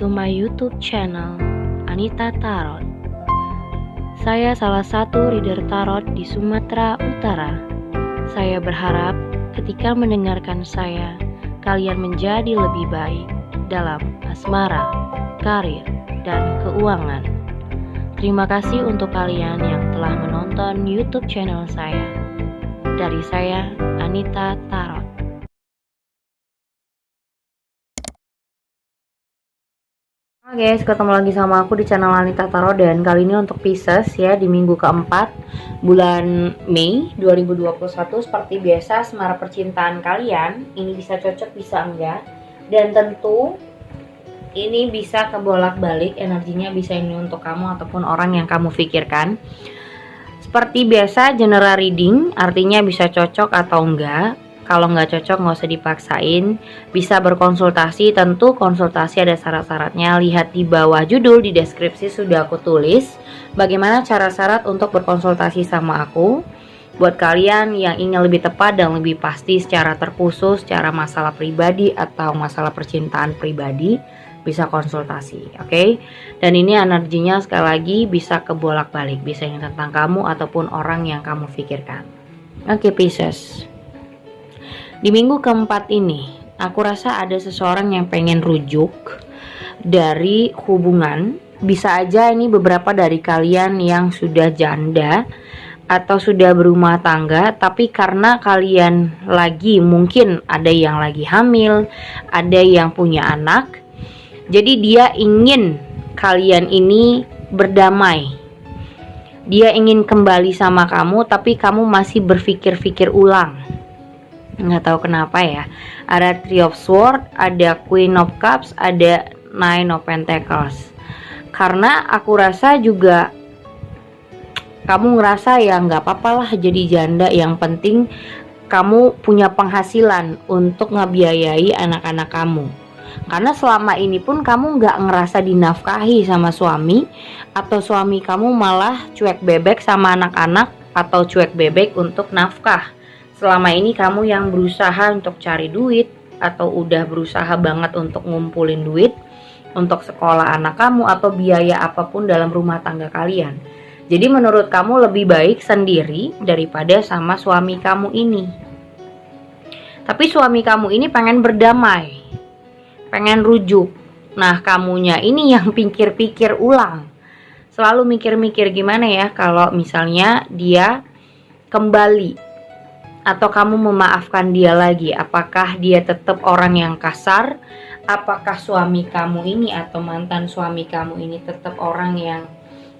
to my YouTube channel, Anita Tarot. Saya salah satu reader tarot di Sumatera Utara. Saya berharap ketika mendengarkan saya, kalian menjadi lebih baik dalam asmara, karir, dan keuangan. Terima kasih untuk kalian yang telah menonton YouTube channel saya. Dari saya, Anita Tarot. Halo guys, ketemu lagi sama aku di channel Anita Tarot, dan kali ini untuk Pisces ya, di minggu keempat bulan Mei 2021. Seperti biasa, asmara percintaan kalian ini bisa cocok, bisa enggak, dan tentu ini bisa kebolak-balik energinya, bisa ini untuk kamu ataupun orang yang kamu pikirkan. Seperti biasa, general reading artinya bisa cocok atau enggak. Kalau nggak cocok nggak usah dipaksain, bisa berkonsultasi. Tentu konsultasi ada syarat-syaratnya, lihat di bawah judul, di deskripsi sudah aku tulis bagaimana cara syarat untuk berkonsultasi sama aku. Buat kalian yang ingin lebih tepat dan lebih pasti secara terkhusus, secara masalah pribadi atau masalah percintaan pribadi, bisa konsultasi, oke? Dan ini energinya sekali lagi bisa kebolak-balik, bisa yang tentang kamu ataupun orang yang kamu pikirkan. Oke, Pisces. Di minggu keempat ini, aku rasa ada seseorang yang pengen rujuk dari hubungan. Bisa aja ini beberapa dari kalian yang sudah janda atau sudah berumah tangga, tapi karena kalian lagi mungkin ada yang lagi hamil, ada yang punya anak, jadi dia ingin kalian ini berdamai. Dia ingin kembali sama kamu, tapi kamu masih berpikir-pikir ulang. Nggak tahu kenapa ya. Ada Three of Swords, ada Queen of Cups, ada Nine of Pentacles. Karena aku rasa juga kamu ngerasa ya nggak apa-apa lah jadi janda, yang penting kamu punya penghasilan untuk ngebiayai anak-anak kamu. Karena selama ini pun kamu nggak ngerasa dinafkahi sama suami, atau suami kamu malah cuek bebek sama anak-anak, atau cuek bebek untuk nafkah. Selama ini kamu yang berusaha untuk cari duit, atau udah berusaha banget untuk ngumpulin duit untuk sekolah anak kamu atau biaya apapun dalam rumah tangga kalian. Jadi menurut kamu lebih baik sendiri daripada sama suami kamu ini. Tapi suami kamu ini pengen berdamai, pengen rujuk. Nah, kamunya ini yang pikir-pikir ulang, selalu mikir-mikir gimana ya kalau misalnya dia kembali, atau kamu memaafkan dia lagi. Apakah dia tetap orang yang kasar? Apakah suami kamu ini atau mantan suami kamu ini tetap orang yang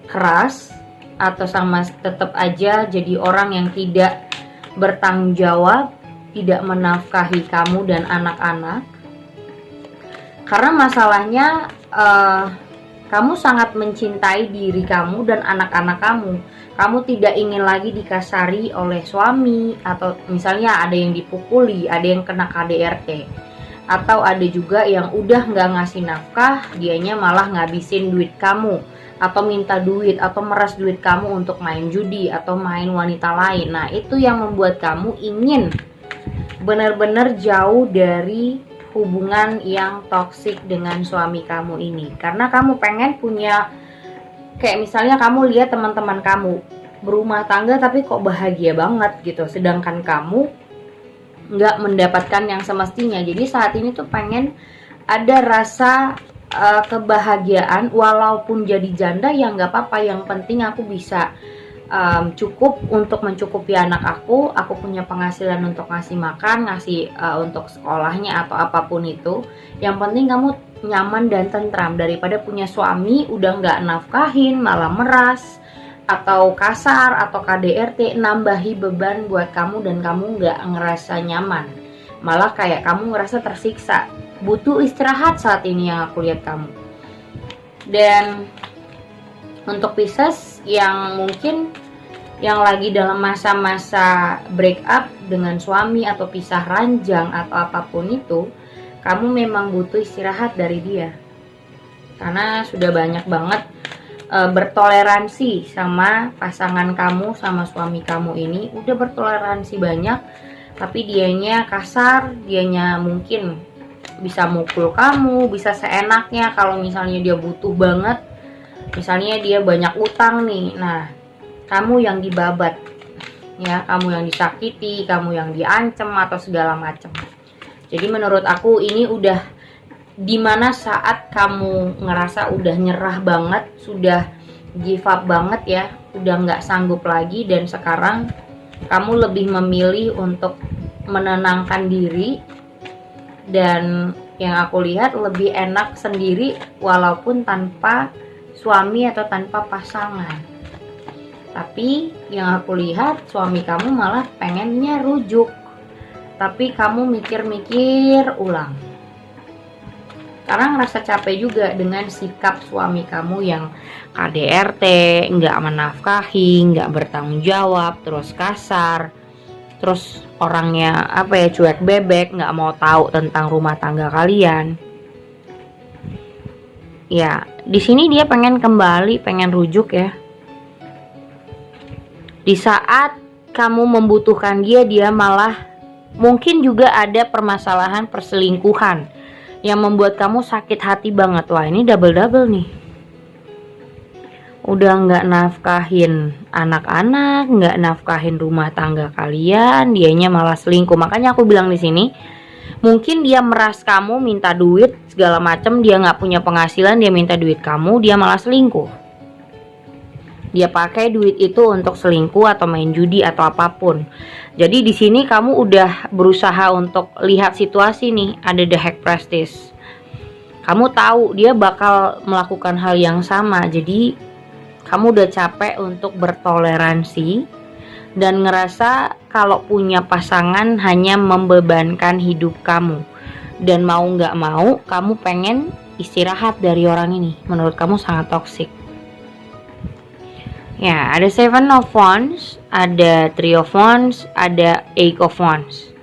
keras? Atau sama tetap aja jadi orang yang tidak bertanggung jawab, tidak menafkahi kamu dan anak-anak? Karena masalahnya kamu sangat mencintai diri kamu dan anak-anak kamu. Kamu tidak ingin lagi dikasari oleh suami, atau misalnya ada yang dipukuli, ada yang kena KDRT, atau ada juga yang udah nggak ngasih nafkah, dianya malah ngabisin duit kamu, atau minta duit, atau meras duit kamu untuk main judi atau main wanita lain. Nah, itu yang membuat kamu ingin benar-benar jauh dari hubungan yang toksik dengan suami kamu ini. Karena kamu pengen punya, kayak misalnya kamu lihat teman-teman kamu berumah tangga tapi kok bahagia banget gitu, sedangkan kamu nggak mendapatkan yang semestinya. Jadi saat ini tuh pengen ada rasa kebahagiaan, walaupun jadi janda ya nggak apa-apa, yang penting aku bisa cukup untuk mencukupi anak aku punya penghasilan untuk ngasih makan, ngasih untuk sekolahnya atau apapun itu. Yang penting kamu nyaman dan tentram, daripada punya suami udah nggak nafkahin malah meras atau kasar atau KDRT, nambahi beban buat kamu dan kamu nggak ngerasa nyaman, malah kayak kamu ngerasa tersiksa, butuh istirahat saat ini yang aku lihat kamu. Dan untuk Pisces yang mungkin yang lagi dalam masa-masa break up dengan suami atau pisah ranjang atau apapun itu, kamu memang butuh istirahat dari dia. Karena sudah banyak banget bertoleransi sama pasangan kamu, sama suami kamu ini. Udah bertoleransi banyak, tapi dianya kasar, dianya mungkin bisa mukul kamu, bisa seenaknya. Kalau misalnya dia butuh banget, misalnya dia banyak utang nih, nah kamu yang dibabat ya, kamu yang disakiti, kamu yang diancam atau segala macam. Jadi menurut aku ini udah dimana saat kamu ngerasa udah nyerah banget, sudah give up banget ya, udah nggak sanggup lagi, dan sekarang kamu lebih memilih untuk menenangkan diri, dan yang aku lihat lebih enak sendiri walaupun tanpa suami atau tanpa pasangan. Tapi yang aku lihat suami kamu malah pengennya rujuk, tapi kamu mikir-mikir ulang karena ngerasa capek juga dengan sikap suami kamu yang KDRT, nggak menafkahi, nggak bertanggung jawab, terus kasar, terus orangnya apa ya, cuek bebek, nggak mau tahu tentang rumah tangga kalian. Ya, di sini dia pengen kembali, pengen rujuk ya. Di saat kamu membutuhkan dia, dia malah mungkin juga ada permasalahan perselingkuhan yang membuat kamu sakit hati banget. Wah, ini double-double nih. Udah nggak nafkahin anak-anak, nggak nafkahin rumah tangga kalian, dianya malah selingkuh. Makanya aku bilang di sini, mungkin dia meras kamu, minta duit segala macam, dia nggak punya penghasilan, dia minta duit kamu, dia malah selingkuh. Dia pakai duit itu untuk selingkuh atau main judi atau apapun. Jadi di sini kamu udah berusaha untuk lihat situasi nih, ada the High Priestess. Kamu tahu dia bakal melakukan hal yang sama. Jadi kamu udah capek untuk bertoleransi dan ngerasa kalau punya pasangan hanya membebankan hidup kamu. Dan mau nggak mau, kamu pengen istirahat dari orang ini. Menurut kamu sangat toksik. Ya, ada Seven of Wands, ada Three of Wands, ada Eight of Wands.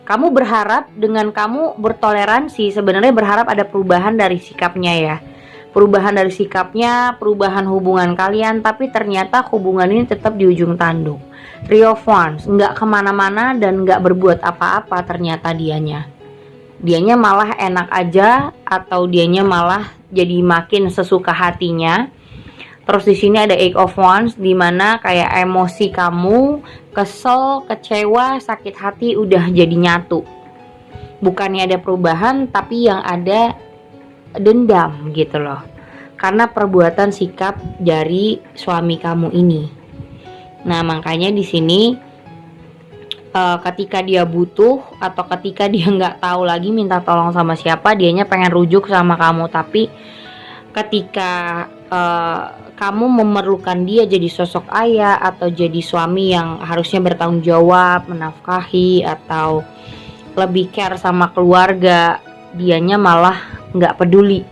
Kamu berharap dengan kamu bertoleransi, sebenarnya berharap ada perubahan dari sikapnya ya. Perubahan dari sikapnya, perubahan hubungan kalian, tapi ternyata hubungan ini tetap di ujung tanduk. Three of Wands, nggak kemana-mana dan nggak berbuat apa-apa ternyata dianya. Dianya malah enak aja, atau dianya malah jadi makin sesuka hatinya. Terus di sini ada Eight of Wands, dimana kayak emosi kamu, kesel, kecewa, sakit hati udah jadi nyatu. Bukannya ada perubahan, tapi yang ada dendam gitu loh. Karena perbuatan sikap dari suami kamu ini. Nah, makanya di sini ketika dia butuh atau ketika dia nggak tahu lagi minta tolong sama siapa, dianya pengen rujuk sama kamu. Tapi ketika kamu memerlukan dia jadi sosok ayah atau jadi suami yang harusnya bertanggung jawab, menafkahi atau lebih care sama keluarga, dianya malah nggak peduli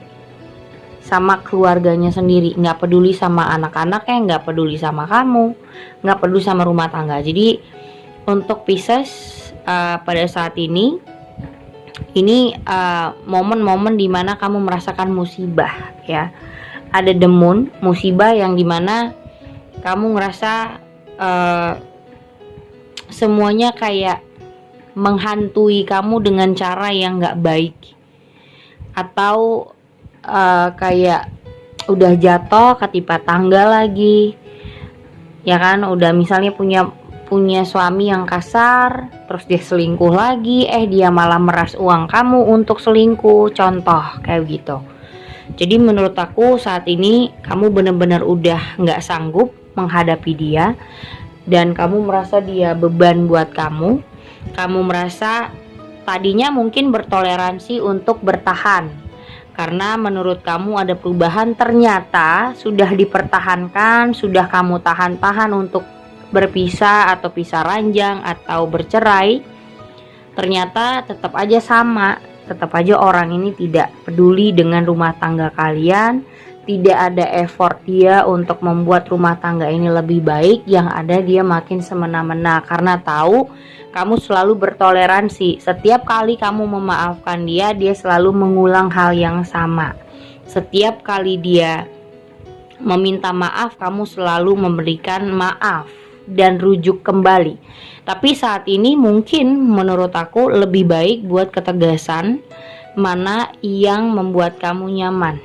sama keluarganya sendiri, nggak peduli sama anak-anaknya, nggak peduli sama kamu, nggak peduli sama rumah tangga. Jadi untuk Pisces pada saat ini momen-momen dimana kamu merasakan musibah ya. Ada the moon, musibah yang dimana kamu ngerasa semuanya kayak menghantui kamu dengan cara yang gak baik. Atau kayak udah jatuh ketimpa tangga lagi. Ya kan, udah misalnya punya suami yang kasar, terus dia selingkuh lagi, dia malah meras uang kamu untuk selingkuh, contoh kayak gitu. Jadi menurut aku saat ini kamu benar-benar udah nggak sanggup menghadapi dia, dan kamu merasa dia beban buat kamu. Kamu merasa tadinya mungkin bertoleransi untuk bertahan, karena menurut kamu ada perubahan, ternyata sudah dipertahankan, sudah kamu tahan-tahan untuk berpisah atau pisah ranjang atau bercerai. Ternyata tetap aja sama. Tetap aja orang ini tidak peduli dengan rumah tangga kalian, tidak ada effort dia untuk membuat rumah tangga ini lebih baik. Yang ada dia makin semena-mena karena tahu kamu selalu bertoleransi. Setiap kali kamu memaafkan dia, dia selalu mengulang hal yang sama. Setiap kali dia meminta maaf, kamu selalu memberikan maaf dan rujuk kembali. Tapi saat ini mungkin menurut aku lebih baik buat ketegasan mana yang membuat kamu nyaman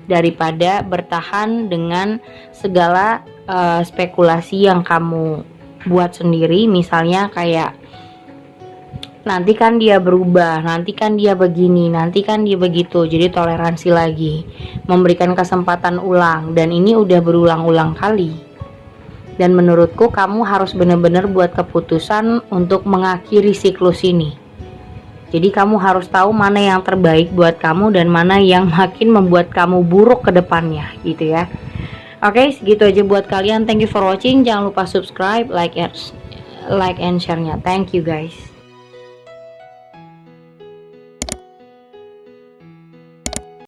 daripada bertahan dengan segala spekulasi yang kamu buat sendiri. Misalnya kayak nanti kan dia berubah, nanti kan dia begini, nanti kan dia begitu. Jadi toleransi lagi, memberikan kesempatan ulang, dan ini udah berulang-ulang kali. Dan menurutku kamu harus benar-benar buat keputusan untuk mengakhiri siklus ini. Jadi kamu harus tahu mana yang terbaik buat kamu dan mana yang makin membuat kamu buruk ke depannya gitu ya. Oke, segitu aja buat kalian. Thank you for watching. Jangan lupa subscribe, like and share-nya. Thank you guys.